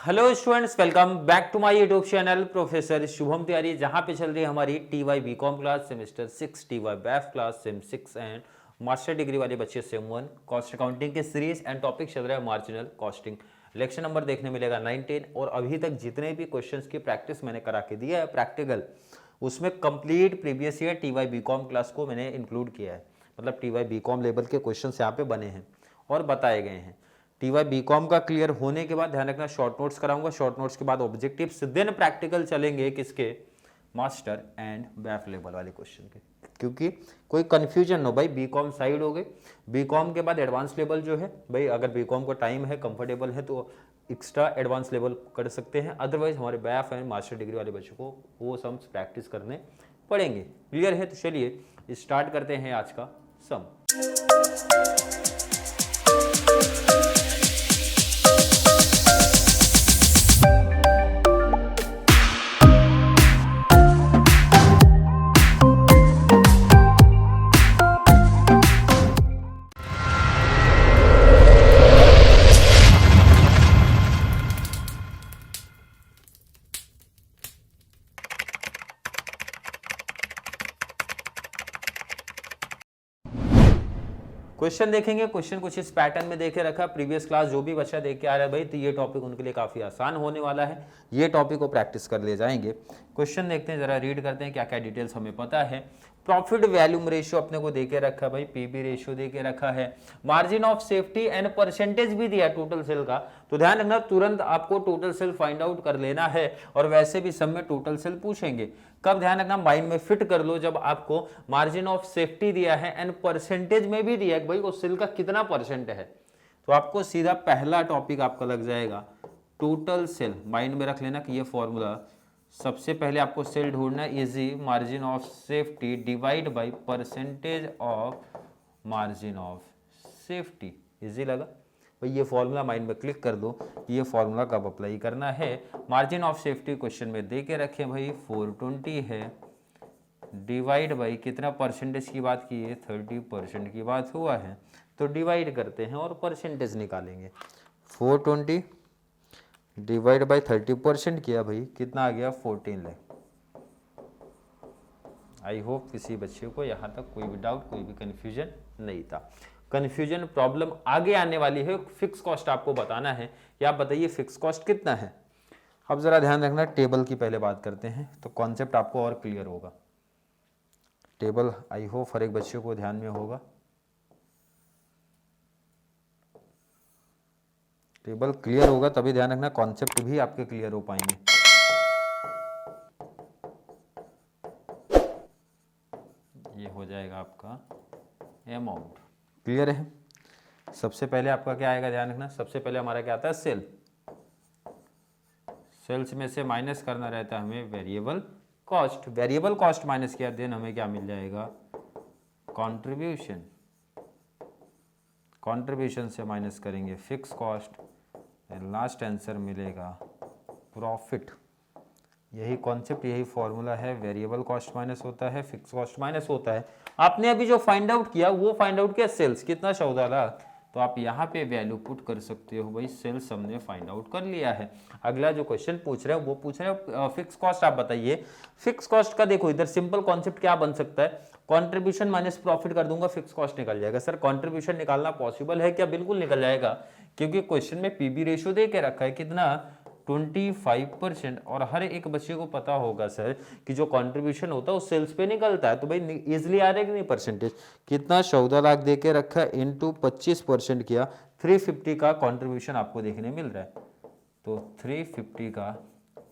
Hello students, welcome back to my YouTube channel professor Shubham Tiwari, जहां पे चल रही है हमारी TY BCom class semester 6, TY BAF class sem 6 and master degree वाले बच्चे सेम 1 कॉस्ट अकाउंटिंग के सीरीज एंड टॉपिक चल रहा है मार्जिनल कॉस्टिंग। लेक्चर नंबर देखने मिलेगा 9, 10 और अभी तक जितने भी क्वेश्चंस की प्रैक्टिस मैंने करा के दिया है प्रैक्टिकल, उसमें complete previous year TY BCom class को मैंने इंक्लूड किया है। मतलब टीवाई बीकॉम लेवल के क्वेश्चंस यहाँ पे बने हैं और बताए गए हैं। टीवाई बीकॉम का क्लियर होने के बाद ध्यान रखना शॉर्ट नोट्स कराऊंगा, शॉर्ट नोट्स के बाद ऑब्जेक्टिव्स, देन प्रैक्टिकल चलेंगे किसके, मास्टर एंड बैफ लेवल वाले क्वेश्चन के, क्योंकि कोई कंफ्यूजन हो भाई। बीकॉम साइड हो गई, बीकॉम के बाद एडवांस लेवल जो है भाई, अगर बीकॉम को टाइम है कंफर्टेबल है तो एक्स्ट्रा एडवांस लेवल कर सकते हैं, अदरवाइज हमारे बैफ एंड मास्टर डिग्री वाले बच्चों को वो सम्स प्रैक्टिस करने पड़ेंगे। क्लियर है? तो चलिए स्टार्ट करते हैं आज का सम। क्वेश्चन देखेंगे, क्वेश्चन कुछ इस पैटर्न में देखे रखा। प्रीवियस क्लास जो भी बच्चा देख के आ रहा है भाई, तो ये टॉपिक उनके लिए काफी आसान होने वाला है, ये टॉपिक को प्रैक्टिस कर ले जाएंगे। क्वेश्चन देखते हैं, जरा रीड करते हैं क्या क्या डिटेल्स हमें पता है। प्रॉफिट वैल्यूम रेशियो अपने को देके रखा है भाई, पीबी रेशियो देके रखा है, margin of safety and percentage भी दिया है टोटल सेल का। तो ध्यान रखना, तुरंत आपको टोटल सेल फाइंड आउट कर लेना है, और वैसे भी सब में टोटल सेल पूछेंगे। कब? ध्यान रखना, माइंड में फिट कर लो, जब आपको मार्जिन ऑफ सेफ्टी दिया है एंड परसेंटेज में भी दिया है भाई, उस सेल का कितना परसेंट है, तो आपको सीधा पहला टॉपिक आपका लग जाएगा टोटल सेल। माइंड में रख लेना कि ये फॉर्मूला, सबसे पहले आपको सेल ढूंढना, easy margin of safety divide by percentage of margin of safety. Easy लगा भाई? ये फॉर्मूला माइंड में क्लिक कर दो, ये फॉर्मूला कब अप्लाई करना है। मार्जिन ऑफ सेफ्टी क्वेश्चन में दे के रखे भाई 420 है, डिवाइड बाई कितना परसेंटेज की बात की है, 30% की बात हुआ है, तो डिवाइड करते हैं और परसेंटेज निकालेंगे। 420 डिवाइड बाई 30% किया भाई, कितना आ गया, 14 लाख। आई होप किसी बच्चे को यहाँ तक कोई भी डाउट, कोई भी कंफ्यूजन नहीं था। कंफ्यूजन प्रॉब्लम आगे आने वाली है। फिक्स कॉस्ट आपको बताना है कि आप बताइए फिक्स कॉस्ट कितना है। अब जरा ध्यान रखना, टेबल की पहले बात करते हैं तो कॉन्सेप्ट आपको और क्लियर होगा। टेबल आई होप हर एक बच्चे को ध्यान में होगा। टेबल क्लियर होगा तभी ध्यान रखना कॉन्सेप्ट भी आपके क्लियर हो पाएंगे। ये हो जाएगा आपका अमाउंट। क्लियर है? सबसे पहले आपका क्या आएगा, ध्यान रखना, सबसे पहले हमारा क्या आता है, सेल। सेल्स में से माइनस करना रहता है हमें variable cost. Variable cost minus किया देन हमें क्या मिल जाएगा, कंट्रीब्यूशन। कंट्रीब्यूशन से माइनस करेंगे फिक्स कॉस्ट, लास्ट आंसर मिलेगा प्रॉफिट। यही कॉन्सेप्ट, यही फॉर्मूला है। वेरिएबल कॉस्ट माइनस होता है, फिक्स कॉस्ट माइनस होता है। आपने अभी जो फाइंड आउट किया वो फाइंड आउट किया सेल्स, कितना 14 लाख, तो आप यहाँ पे वैल्यू पुट कर सकते हो भाई, सेल्स हमने फाइंड आउट कर लिया है। अगला जो क्वेश्चन पूछ रहे हैं वो पूछ रहे हैं फिक्स कॉस्ट। आप बताइए फिक्स कॉस्ट का, देखो इधर सिंपल कॉन्सेप्ट क्या बन सकता है, कंट्रीब्यूशन माइनस प्रॉफिट कर दूंगा, फिक्स कॉस्ट निकल जाएगा। सर कंट्रीब्यूशन निकालना पॉसिबल है क्या? बिल्कुल निकल जाएगा, क्योंकि क्वेश्चन में पीबी रेशियो दे के रखा है कितना, 25%। और हर एक बच्चे को पता होगा सर कि जो कंट्रीब्यूशन होता है वो सेल्स पे निकलता है, तो भाई इजिली आ रहा है कि नहीं परसेंटेज, कितना 14 लाख दे के रखा है, इंटू 25% किया, 350 का कंट्रीब्यूशन आपको देखने मिल रहा है। तो 350 का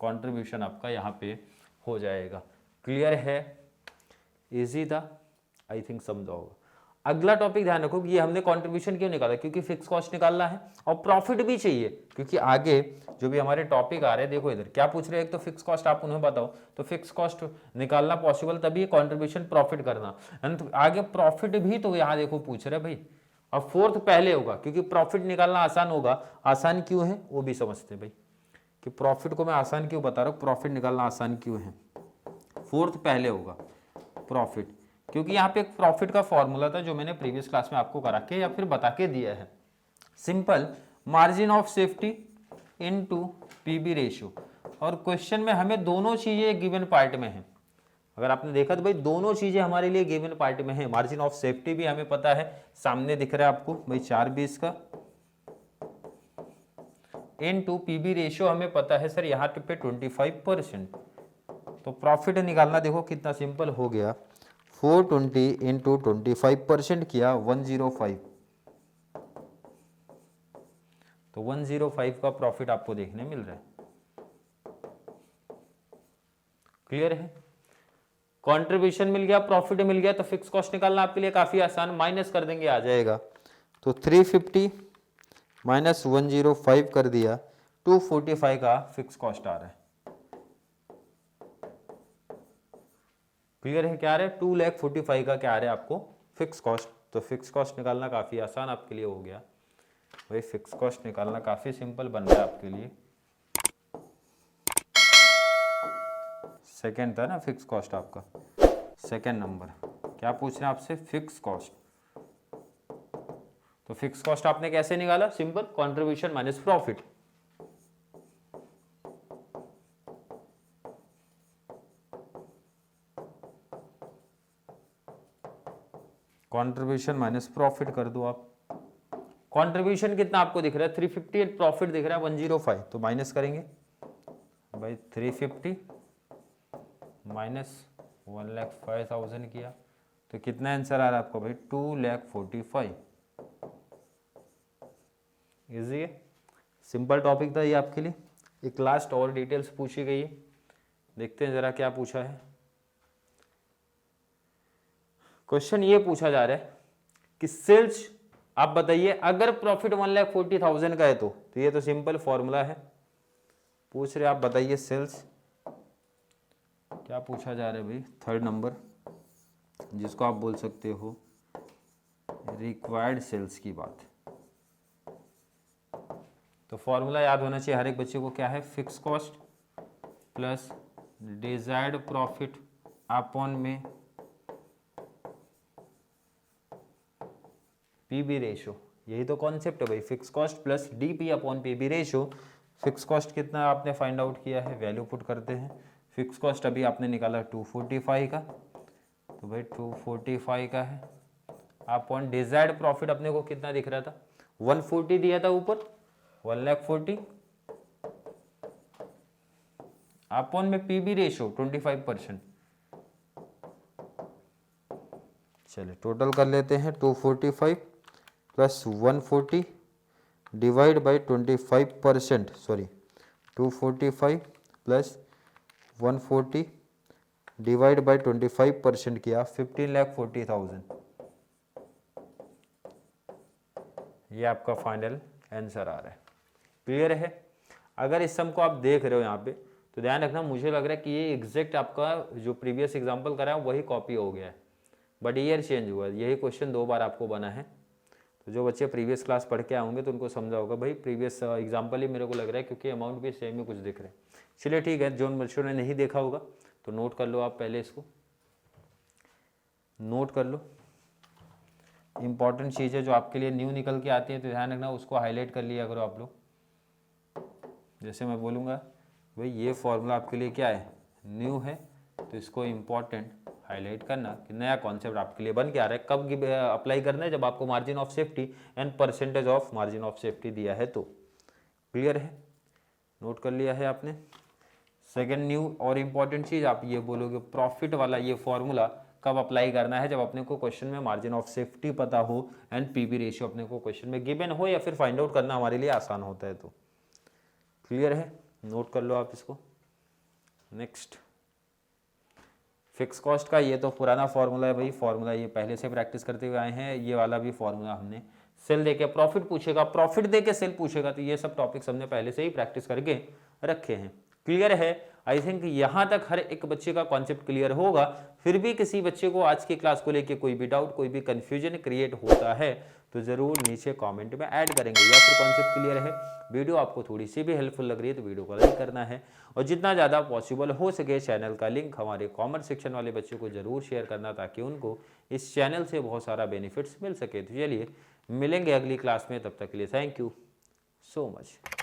कंट्रीब्यूशन आपका यहाँ पे हो जाएगा। क्लियर है? इजी था, आई थिंक समझा होगा। अगला टॉपिक ध्यान रखो कि ये हमने कंट्रीब्यूशन क्यों निकाला, क्योंकि फिक्स कॉस्ट निकालना है और प्रॉफिट भी चाहिए, क्योंकि आगे जो भी हमारे टॉपिक आ रहे हैं, देखो इधर क्या पूछ रहे हैं, एक तो फिक्स कॉस्ट आप उन्हें बताओ, तो फिक्स कॉस्ट निकालना पॉसिबल तभी, कंट्रीब्यूशन प्रॉफिट करना, आगे प्रॉफिट भी तो यहाँ देखो पूछ रहे भाई। अब फोर्थ पहले होगा, क्योंकि प्रॉफिट निकालना आसान होगा। आसान क्यों है वो भी समझते भाई, कि प्रॉफिट को मैं आसान क्यों बता रहा हूँ, प्रॉफिट निकालना आसान क्यों है। फोर्थ पहले होगा प्रॉफिट, क्योंकि यहाँ पे एक प्रॉफिट का फॉर्मूला था जो मैंने प्रीवियस क्लास में आपको करा के या फिर बता के दिया है। Simple, margin of safety into PB ratio, और क्वेश्चन में हमें दोनों चीजें गिवन पार्ट में हैं। अगर आपने देखा तो भाई दोनों चीजें हमारे लिए गिवन पार्ट में है। मार्जिन ऑफ सेफ्टी भी हमें पता है, सामने दिख रहा है आपको भाई 4/20 का, इनटू पीबी रेशियो हमें पता है सर यहाँ पे 25%। तो प्रॉफिट निकालना देखो कितना सिंपल हो गया, 420 इंटू 25% किया 105, तो 105 का प्रॉफिट आपको देखने मिल रहा है। क्लियर है? कंट्रीब्यूशन मिल गया, प्रॉफिट मिल गया, तो फिक्स कॉस्ट निकालना आपके लिए काफी आसान, माइनस कर देंगे आ जाएगा। तो 350 माइनस 105 कर दिया, 245 का फिक्स कॉस्ट आ रहा है। क्लियर है? क्या आ रहा है? 2,45,000 का क्या आ रहा है आपको फिक्स कॉस्ट। तो फिक्स कॉस्ट निकालना काफी आसान आपके लिए हो गया भाई, फिक्स कॉस्ट निकालना काफी सिंपल बन रहा है आपके लिए। सेकंड था ना फिक्स कॉस्ट आपका, सेकंड नंबर क्या पूछ रहे हैं आपसे, फिक्स कॉस्ट। तो फिक्स कॉस्ट आपने कैसे निकाला, simple, contribution minus profit. Contribution minus profit कर दो आप। कंट्रीब्यूशन कितना आपको दिख रहा है 350, प्रॉफिट दिख रहा है 105, तो माइनस करेंगे भाई 350 माइनस 1,05,000 किया, तो कितना आंसर आ रहा है आपको भाई 2,45,000। इजी है, सिंपल टॉपिक था ये आपके लिए। एक लास्ट और डिटेल्स पूछी गई है, देखते हैं जरा क्या पूछा है। क्वेश्चन ये पूछा जा रहा है कि सेल्स, आप बताइए अगर प्रॉफिट 1,40,000 का है तो ये तो सिंपल फॉर्मूला है। पूछ रहे आप बताइए सेल्स, क्या पूछा जा रहा है भाई, थर्ड नंबर, जिसको आप बोल सकते हो रिक्वायर्ड सेल्स की बात। तो फॉर्मूला याद होना चाहिए हर एक बच्चे को, क्या है, fix cost plus desired profit upon में पीबी रेशियो। यही तो कॉन्सेप्ट है भाई, fix cost plus DP upon PB ratio. Fix cost कितना आपने फाइंड आउट किया है, वैल्यू पुट करते हैं। फिक्स कॉस्ट अभी आपने निकाला 245 का, तो भाई 245 का है, अपॉन डिजायर्ड प्रॉफिट अपने को कितना दिख रहा था 140 दिया था ऊपर, 1,40,000 अपॉन में पीबी रेशियो 25%। चलिए टोटल कर लेते हैं, 245 plus 140 divide by 25%, sorry 245 plus 140 divide by 25% किया 15,40,000। ये आपका फाइनल आंसर आ रहा है। क्लियर है? अगर इस सम को आप देख रहे हो यहाँ पे तो ध्यान रखना, मुझे लग रहा है कि ये एग्जैक्ट आपका जो प्रीवियस एग्जांपल करा है वही कॉपी हो गया है, बट ईयर चेंज हुआ है। यही क्वेश्चन 2 बार आपको बना है। तो जो बच्चे प्रीवियस क्लास पढ़ के आए होंगे तो उनको समझा होगा भाई प्रीवियस एग्जाम्पल ही मेरे को लग रहा है, क्योंकि अमाउंट भी सेम ही कुछ दिख रहा है। चलिए ठीक है, जो बच्चों ने नहीं देखा होगा तो नोट कर लो, आप पहले इसको नोट कर लो। इंपॉर्टेंट चीज़ें जो आपके लिए न्यू निकल के आती हैं तो ध्यान रखना, उसको हाईलाइट कर लिया करो आप लोग। जैसे मैं बोलूँगा भाई ये फॉर्मूला आपके लिए क्या है, न्यू है, तो इसको इम्पॉर्टेंट हाईलाइट करना कि नया कॉन्सेप्ट आपके लिए बन के आ रहा है। कब अप्लाई करना है, जब आपको margin of safety and percentage of margin of safety दिया है तो। क्लियर है? नोट कर लिया है आपने। सेकंड न्यू और इम्पॉर्टेंट चीज़ आप ये बोलोगे, प्रॉफिट वाला ये फॉर्मूला कब अप्लाई करना है, जब अपने को क्वेश्चन में मार्जिन ऑफ सेफ्टी पता हो एंड पीबी रेशियो अपने को क्वेश्चन में गिवन हो, या फिर फाइंड आउट करना हमारे लिए आसान होता है तो। क्लियर है? नोट कर लो आप इसको। नेक्स्ट, फिक्स कॉस्ट का ये तो पुराना फॉर्मूला है भाई, फॉर्मूला ये पहले से प्रैक्टिस करते हुए आए हैं। ये वाला भी फॉर्मूला हमने, सेल देके प्रॉफिट पूछेगा, प्रॉफिट देके सेल पूछेगा, तो ये सब टॉपिक्स हमने पहले से ही प्रैक्टिस करके रखे हैं। क्लियर है? आई थिंक यहाँ तक हर एक बच्चे का कॉन्सेप्ट क्लियर होगा। फिर भी किसी बच्चे को आज की क्लास को लेके कोई भी डाउट, कोई भी कंफ्यूजन क्रिएट होता है तो जरूर नीचे कमेंट में ऐड करेंगे, या फिर कॉन्सेप्ट क्लियर है, वीडियो आपको थोड़ी सी भी हेल्पफुल लग रही है तो वीडियो को लाइक करना है, और जितना ज़्यादा पॉसिबल हो सके चैनल का लिंक हमारे कॉमर्स सेक्शन वाले बच्चों को जरूर शेयर करना, ताकि उनको इस चैनल से बहुत सारा बेनिफिट्स मिल सके। तो चलिए मिलेंगे अगली क्लास में, तब तक के लिए थैंक यू सो मच।